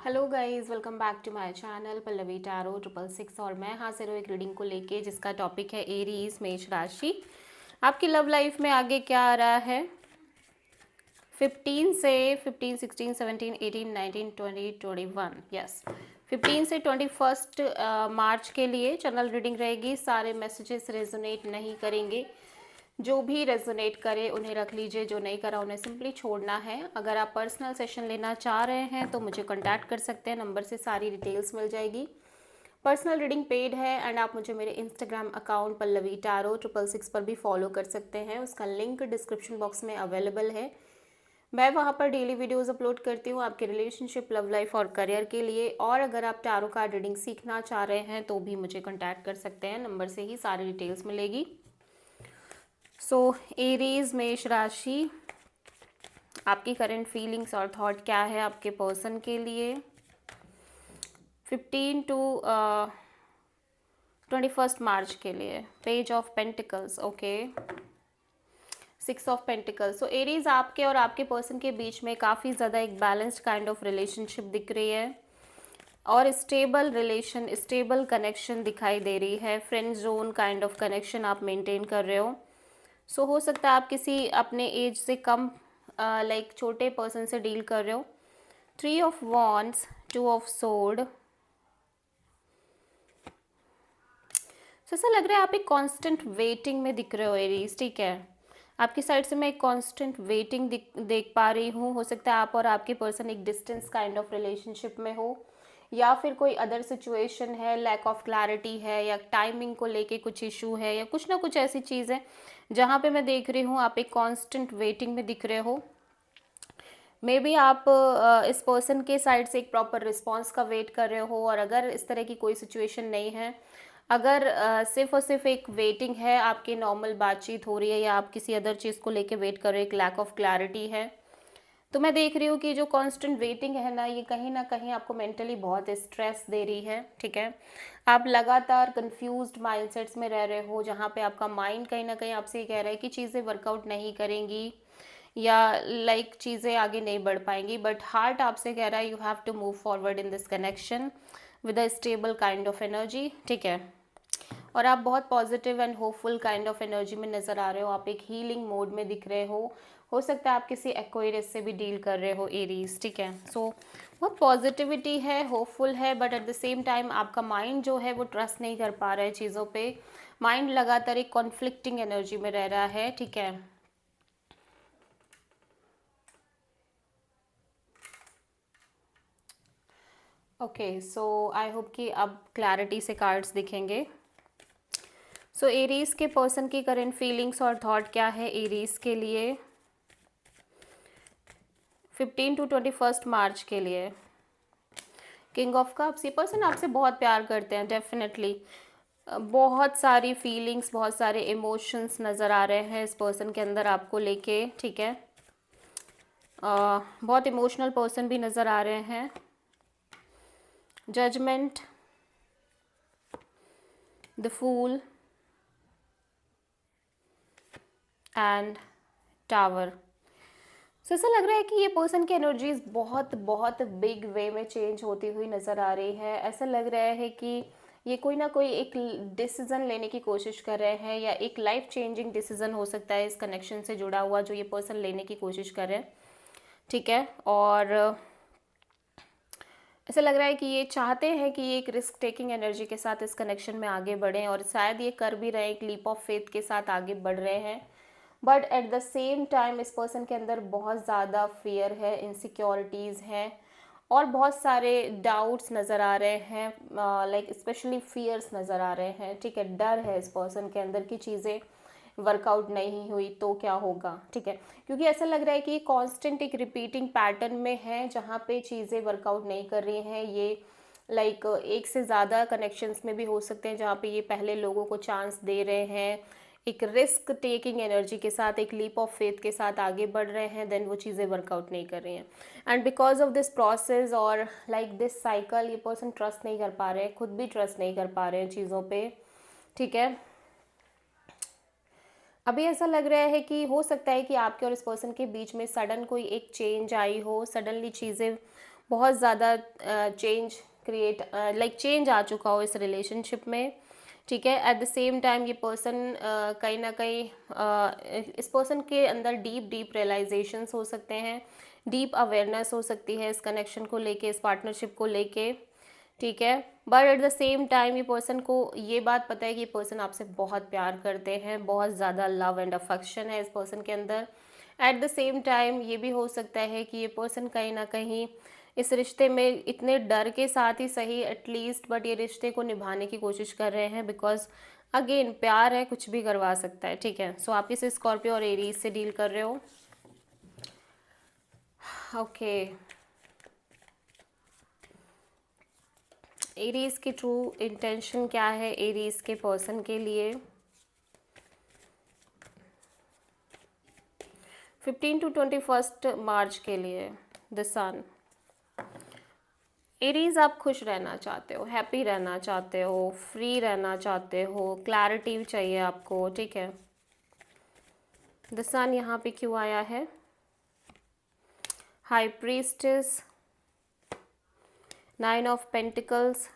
Hello guys, welcome back to my channel Pallavi tarot 666। और मैं हाजिर हूँ एक रीडिंग को लेके जिसका टॉपिक है एरीज मेष राशि। आपकी लव लाइफ में आगे क्या आ रहा है 15 से 15, 16, 17, 18, 19, 20, 21। यस, 15 से 21 मार्च के लिए चैनल रीडिंग रहेगी। सारे मैसेजेस रेजोनेट नहीं करेंगे, जो भी रेजोनेट करे उन्हें रख लीजिए, जो नहीं करा उन्हें सिंपली छोड़ना है। अगर आप पर्सनल सेशन लेना चाह रहे हैं तो मुझे कांटेक्ट कर सकते हैं, नंबर से सारी डिटेल्स मिल जाएगी। पर्सनल रीडिंग पेड है एंड आप मुझे मेरे इंस्टाग्राम अकाउंट पल्लवी टैरो 666 पर भी फॉलो कर सकते हैं। उसका लिंक डिस्क्रिप्शन बॉक्स में अवेलेबल है। मैं वहाँ पर डेली वीडियोस अपलोड करती हूँ आपके रिलेशनशिप, लव लाइफ और करियर के लिए। और अगर आप टैरो कार्ड रीडिंग सीखना चाह रहे हैं तो भी मुझे कांटेक्ट कर सकते हैं, नंबर से ही सारी डिटेल्स मिलेगी। सो एरीज मेष राशि, आपकी करंट फीलिंग्स और थॉट क्या है आपके पर्सन के लिए 15 टू 21 मार्च के लिए। Page of pentacles, okay, 6 of pentacles. So Aries, आपके और आपके पर्सन के बीच में काफ़ी ज़्यादा एक बैलेंस्ड काइंड ऑफ रिलेशनशिप दिख रही है और स्टेबल रिलेशन, स्टेबल कनेक्शन दिखाई दे रही है। Friend zone kind of connection आप मेंटेन कर रहे हो। सो हो सकता है आप किसी अपने एज से कम लाइक छोटे पर्सन से डील कर रहे हो। 3 ऑफ वॉन्ड्स, 2 ऑफ सोर्ड। सो ऐसा लग रहा है आप एक कांस्टेंट वेटिंग में दिख रहे हो एरीज, ठीक है। आपकी साइड से मैं एक कांस्टेंट वेटिंग देख पा रही हूँ। हो सकता है आप और आपके पर्सन एक डिस्टेंस काइंड ऑफ रिलेशनशिप में हो, या फिर कोई अदर सिचुएशन है, लैक ऑफ क्लैरिटी है, या टाइमिंग को लेके कुछ इशू है, या कुछ ना कुछ ऐसी चीज़ है जहाँ पे मैं देख रही हूँ आप एक कांस्टेंट वेटिंग में दिख रहे हो। मे बी आप इस पर्सन के साइड से एक प्रॉपर रिस्पॉन्स का वेट कर रहे हो। और अगर इस तरह की कोई सिचुएशन नहीं है, अगर सिर्फ और सिर्फ एक वेटिंग है, आपकी नॉर्मल बातचीत हो रही है या आप किसी अदर चीज़ को लेके वेट कर रहे हो, एक लैक ऑफ क्लैरिटी है, तो मैं देख रही हूँ कि जो कांस्टेंट वेटिंग है ना कहीं आपको मेंटली बहुत स्ट्रेस दे रही है, ठीक है। आप लगातार कंफ्यूज्ड माइंडसेट्स में रह रहे हो, जहाँ पे आपका माइंड कहीं ना कहीं आपसे ये कह रहा है कि चीज़ें वर्कआउट नहीं करेंगी या लाइक चीज़ें आगे नहीं बढ़ पाएंगी, बट हार्ट आपसे कह रहा है you have to move forward in this connection with a stable kind of energy, ठीक है। और आप बहुत positive and hopeful kind of energy में नज़र आ रहे हो। आप एक हीलिंग मोड में दिख रहे हो सकता है आप किसी एक्वेरियस से भी डील कर रहे हो एरीज, ठीक है। सो बहुत पॉजिटिविटी है, होपफुल है, but at the same time आपका माइंड जो है वो ट्रस्ट नहीं कर पा रहा है चीज़ों पे। माइंड लगातार एक कॉन्फ्लिक्टिंग एनर्जी में रह रहा है, ठीक है। ओके, सो आई होप कि अब क्लैरिटी से कार्ड्स दिखेंगे। सो एरीज के पर्सन की करंट फीलिंग्स और थॉट क्या है एरीज के लिए 15 टू 21 मार्च के लिए। किंग ऑफ कप्स, ये पर्सन आपसे बहुत प्यार करते हैं डेफिनेटली। बहुत सारी फीलिंग्स, बहुत सारे इमोशंस नज़र आ रहे हैं इस पर्सन के अंदर आपको लेके, ठीक है। बहुत इमोशनल पर्सन भी नज़र आ रहे हैं। Judgement, the fool and tower. So ऐसा लग रहा है कि ये पर्सन की एनर्जीज बहुत बहुत बिग वे में चेंज होती हुई नज़र आ रही है। ऐसा लग रहा है कि ये कोई ना कोई एक डिसीज़न लेने की कोशिश कर रहे हैं, या एक लाइफ चेंजिंग डिसीज़न हो सकता है इस कनेक्शन से जुड़ा हुआ जो ये पर्सन लेने की कोशिश कर रहे हैं, ठीक है। और ऐसा लग रहा है कि ये चाहते हैं कि ये एक रिस्क टेकिंग एनर्जी के साथ इस कनेक्शन में आगे बढ़ें, और शायद ये कर भी रहे हैं, एक लीप ऑफ फेथ के साथ आगे बढ़ रहे हैं। But at the same time इस पर्सन के अंदर बहुत ज़्यादा फियर है, इनसिक्योरिटीज़ हैं, और बहुत सारे डाउट्स नज़र आ रहे हैं, लाइक स्पेशली फियर्स नज़र आ रहे हैं, ठीक है। डर है इस पर्सन के अंदर कि चीज़ें वर्कआउट नहीं हुई तो क्या होगा, ठीक है। क्योंकि ऐसा लग रहा है कि ये कांस्टेंट एक रिपीटिंग पैटर्न में है जहाँ पे चीज़ें वर्कआउट नहीं कर रही हैं। ये लाइक एक से ज़्यादा कनेक्शंस में भी हो सकते हैं जहाँ पे ये पहले लोगों को चांस दे रहे हैं, एक रिस्क टेकिंग एनर्जी के साथ, एक लीप ऑफ फेथ के साथ आगे बढ़ रहे हैं, देन वो चीज़ें वर्कआउट नहीं कर रही हैं। And because of this process और लाइक दिस साइकिल, ये पर्सन ट्रस्ट नहीं कर पा रहे हैं, खुद भी ट्रस्ट नहीं कर पा रहे हैं चीज़ों पे, ठीक है। अभी ऐसा लग रहा है कि हो सकता है कि आपके और इस पर्सन के बीच में सडन कोई एक चेंज आई हो, सडनली चीज़ें बहुत ज़्यादा चेंज क्रिएट लाइक चेंज आ चुका हो इस रिलेशनशिप में, ठीक है। एट द सेम टाइम ये पर्सन कहीं ना कहीं इस पर्सन के अंदर डीप डीप रियलाइजेशंस हो सकते हैं, डीप अवेयरनेस हो सकती है इस कनेक्शन को लेके, इस पार्टनरशिप को लेके, ठीक है। But at the same time ये पर्सन को ये बात पता है कि ये पर्सन आपसे बहुत प्यार करते हैं, बहुत ज़्यादा लव एंड अफेक्शन है इस पर्सन के अंदर। एट द सेम टाइम ये भी हो सकता है कि ये पर्सन कहीं ना कहीं इस रिश्ते में इतने डर के साथ ही सही एटलीस्ट, बट ये रिश्ते को निभाने की कोशिश कर रहे हैं, बिकॉज अगेन प्यार है, कुछ भी करवा सकता है, ठीक है। सो आप इसे स्कॉर्पियो और एरीज से डील कर रहे हो, ओके। एरीज की ट्रू इंटेंशन क्या है एरीज के पर्सन के लिए? 15 to 21 मार्च के लिए द सन। एरीज आप खुश रहना चाहते हो, हैप्पी रहना चाहते हो, फ्री रहना चाहते हो, क्लैरिटी चाहिए आपको, ठीक है। द सन यहाँ पे क्यों आया है? High priestess, 9 of pentacles,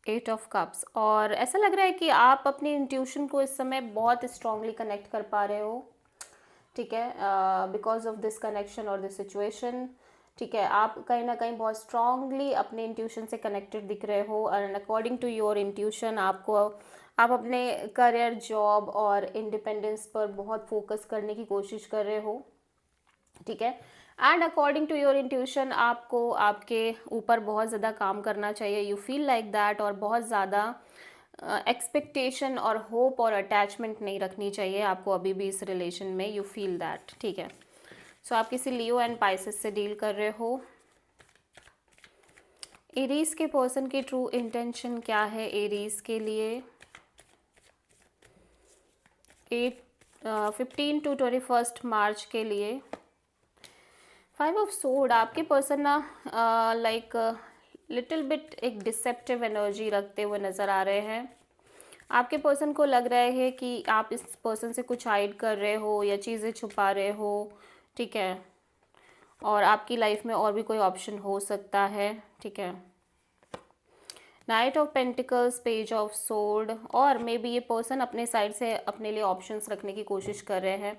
8 of cups. और ऐसा लग रहा है कि आप अपनी इंट्यूशन को इस समय बहुत स्ट्रांगली कनेक्ट कर पा रहे हो, ठीक है, बिकॉज ऑफ दिस कनेक्शन और दिस सिचुएशन, ठीक है। आप कहीं ना कहीं बहुत स्ट्रांगली अपने इंट्यूशन से कनेक्टेड दिख रहे हो, and according to your intuition आप अपने करियर, जॉब और इंडिपेंडेंस पर बहुत फोकस करने की कोशिश कर रहे हो, ठीक है। And according to your intuition आपको आपके ऊपर बहुत ज़्यादा काम करना चाहिए, यू फील लाइक दैट, और बहुत ज़्यादा एक्सपेक्टेशन और होप और अटैचमेंट नहीं रखनी चाहिए आपको अभी भी इस रिलेशन में, यू फील दैट, ठीक है। सो आप किसी लियो एंड पाइसेस से डील कर रहे हो। एरीज के पर्सन की ट्रू इंटेंशन क्या है एरीज के लिए? 15 to 21 मार्च के लिए 5 ऑफ सोर्ड। आपके पर्सन ना लाइक लिटिल बिट एक डिसेप्टिव एनर्जी रखते हुए नज़र आ रहे हैं। आपके पर्सन को लग रहा है कि आप इस पर्सन से कुछ हाइड कर रहे हो या चीज़ें छुपा रहे हो, ठीक है, और आपकी लाइफ में और भी कोई ऑप्शन हो सकता है, ठीक है। Night of pentacles, page of sword, और मे बी ये पर्सन अपने साइड से अपने लिए ऑप्शंस रखने की कोशिश कर रहे हैं,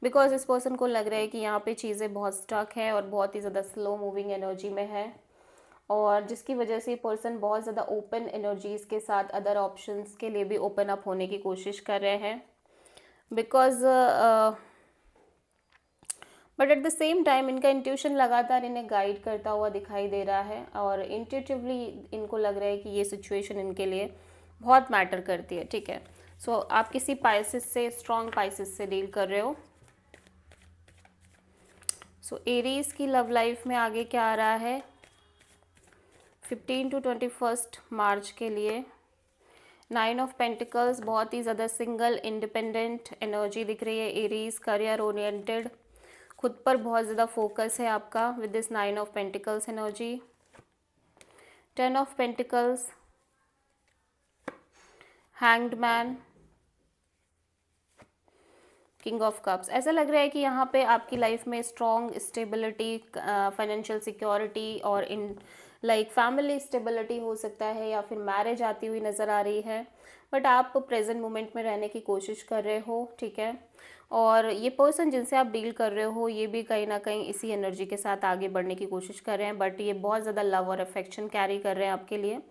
बिकॉज इस पर्सन को लग रहा है कि यहाँ पे चीज़ें बहुत स्टक है और बहुत ही ज़्यादा स्लो मूविंग एनर्जी में है, और जिसकी वजह से पर्सन बहुत ज़्यादा ओपन एनर्जीज़ के साथ अदर ऑप्शंस के लिए भी ओपन अप होने की कोशिश कर रहे हैं, because but at the same time इनका इंट्यूशन लगातार इन्हें गाइड करता हुआ दिखाई दे रहा है, और इंट्यूटिवली इनको लग रहा है कि ये सिचुएशन इनके लिए बहुत मैटर करती है, ठीक है। सो आप किसी पाइसेस से, स्ट्रॉन्ग पाइसेस से डील कर रहे हो। सो एरीज की लव लाइफ में आगे क्या आ रहा है 15 to 21 मार्च के लिए? 9 ऑफ पेंटिकल्स, बहुत ही ज़्यादा सिंगल इंडिपेंडेंट एनर्जी दिख रही है एरीज, करियर ओरिएंटेड, खुद पर बहुत ज़्यादा फोकस है आपका with this 9 of pentacles energy. 10 of pentacles, hanged man, king of cups. ऐसा लग रहा है कि यहाँ पे आपकी लाइफ में स्ट्रॉन्ग स्टेबिलिटी, फाइनेंशियल सिक्योरिटी और इन लाइक फैमिली स्टेबिलिटी हो सकता है, या फिर मैरिज आती हुई नज़र आ रही है, बट आप प्रेजेंट मोमेंट में रहने की कोशिश कर रहे हो, ठीक है। और ये पर्सन जिनसे आप डील कर रहे हो ये भी कहीं ना कहीं इसी एनर्जी के साथ आगे बढ़ने की कोशिश कर रहे हैं, बट ये बहुत ज़्यादा लव और अफेक्शन कैरी कर रहे हैं आपके लिए।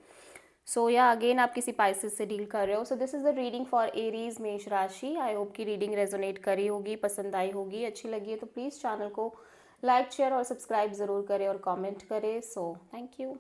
सो या अगेन आप किसी पाइसेस से डील कर रहे हो। So this is the reading for Aries मेष राशि। आई होप की रीडिंग रेजोनेट करी होगी, पसंद आई होगी, अच्छी लगी है तो प्लीज़ चैनल को लाइक, शेयर और सब्सक्राइब ज़रूर करें और कमेंट करें। So thank you.